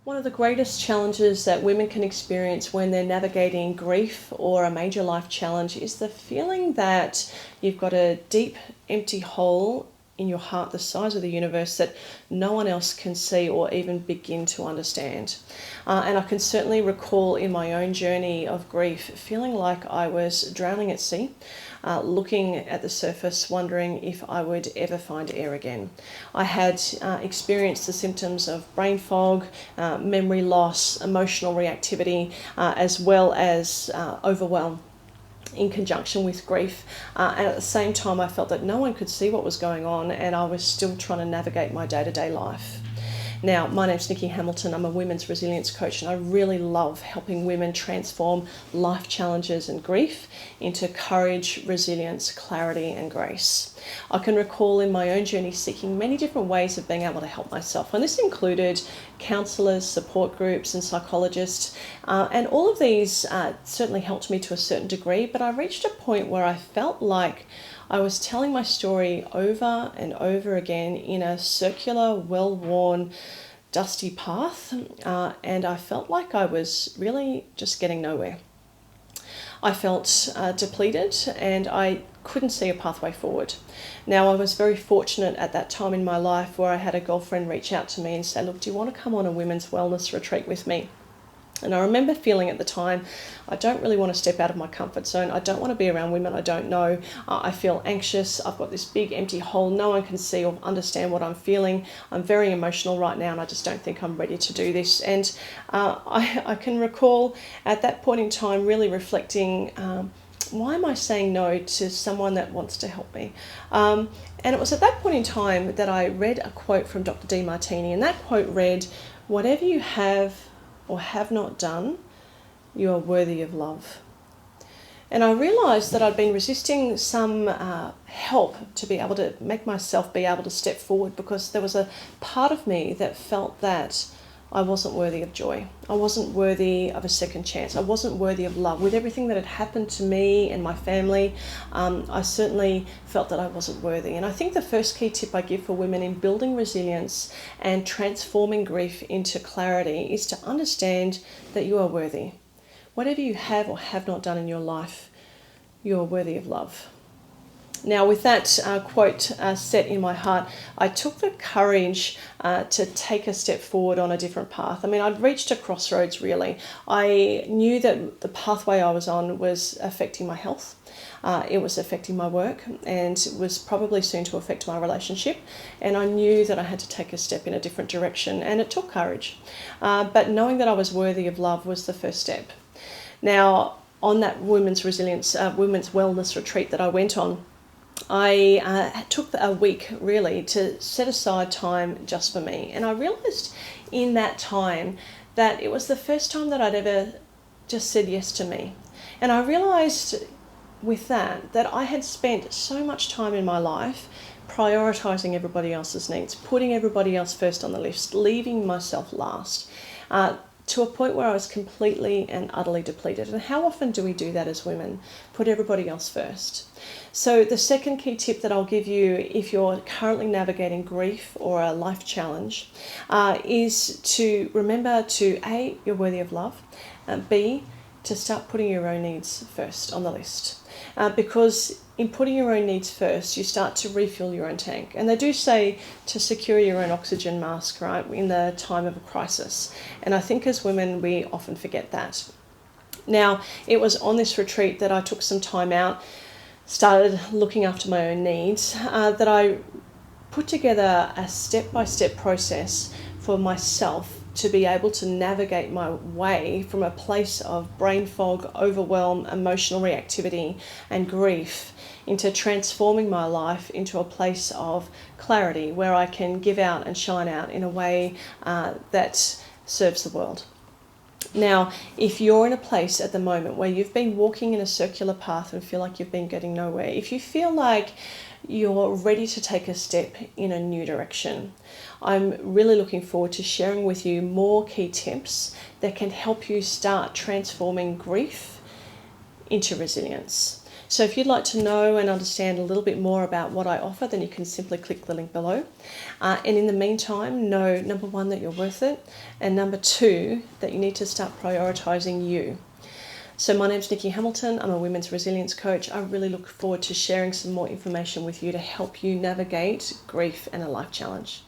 One of the greatest challenges that women can experience when they're navigating grief or a major life challenge is the feeling that you've got a deep, empty hole in your heart the size of the universe that no one else can see or even begin to understand. And I can certainly recall in my own journey of grief feeling like I was drowning at sea, looking at the surface, wondering if I would ever find air again. I had experienced the symptoms of brain fog, memory loss, emotional reactivity, as well as overwhelm in conjunction with grief. And at the same time, I felt that no one could see what was going on, and I was still trying to navigate my day-to-day life. Now, my name's Nikki Hamilton. I'm a women's resilience coach, and I really love helping women transform life challenges and grief into courage, resilience, clarity, and grace. I can recall in my own journey seeking many different ways of being able to help myself, and this included counsellors, support groups, and psychologists. And all of these certainly helped me to a certain degree, but I reached a point where I felt like I was telling my story over and over again in a circular, well-worn, dusty path, and I felt like I was really just getting nowhere. I felt depleted, and I couldn't see a pathway forward. Now, I was very fortunate at that time in my life where I had a girlfriend reach out to me and say, look, do you want to come on a women's wellness retreat with me? And I remember feeling at the time, I don't really want to step out of my comfort zone. I don't want to be around women I don't know. I feel anxious. I've got this big empty hole. No one can see or understand what I'm feeling. I'm very emotional right now, and I just don't think I'm ready to do this. And I can recall at that point in time really reflecting, why am I saying no to someone that wants to help me? And it was at that point in time that I read a quote from Dr. Demartini, and that quote read, whatever you have or have not done, you are worthy of love. And I realised that I'd been resisting some help to be able to make myself be able to step forward, because there was a part of me that felt that I wasn't worthy of joy. I wasn't worthy of a second chance. I wasn't worthy of love. With everything that had happened to me and my family, I certainly felt that I wasn't worthy. And I think the first key tip I give for women in building resilience and transforming grief into clarity is to understand that you are worthy. Whatever you have or have not done in your life, you are worthy of love. Now, with that quote set in my heart, I took the courage to take a step forward on a different path. I mean, I'd reached a crossroads, really. I knew that the pathway I was on was affecting my health. It was affecting my work, and was probably soon to affect my relationship. And I knew that I had to take a step in a different direction, and it took courage. But knowing that I was worthy of love was the first step. Now, on that women's resilience, women's wellness retreat that I went on, I took a week really to set aside time just for me. And I realised in that time that it was the first time that I'd ever just said yes to me. And I realised with that I had spent so much time in my life prioritising everybody else's needs, putting everybody else first on the list, leaving myself last, to a point where I was completely and utterly depleted. And how often do we do that as women? Put everybody else first. So the second key tip that I'll give you if you're currently navigating grief or a life challenge is to remember to A, you're worthy of love, and B, to start putting your own needs first on the list. Because in putting your own needs first, you start to refill your own tank. And they do say to secure your own oxygen mask, right, in the time of a crisis. And I think as women, we often forget that. Now, it was on this retreat that I took some time out, started looking after my own needs, that I put together a step-by-step process for myself to be able to navigate my way from a place of brain fog, overwhelm, emotional reactivity, and grief into transforming my life into a place of clarity where I can give out and shine out in a way that serves the world. Now, if you're in a place at the moment where you've been walking in a circular path and feel like you've been getting nowhere, if you feel like you're ready to take a step in a new direction, I'm really looking forward to sharing with you more key tips that can help you start transforming grief into resilience. So if you'd like to know and understand a little bit more about what I offer, then you can simply click the link below. And in the meantime, know, number one, that you're worth it, and number two, that you need to start prioritising you. So my name's Nikki Hamilton. I'm a women's resilience coach. I really look forward to sharing some more information with you to help you navigate grief and a life challenge.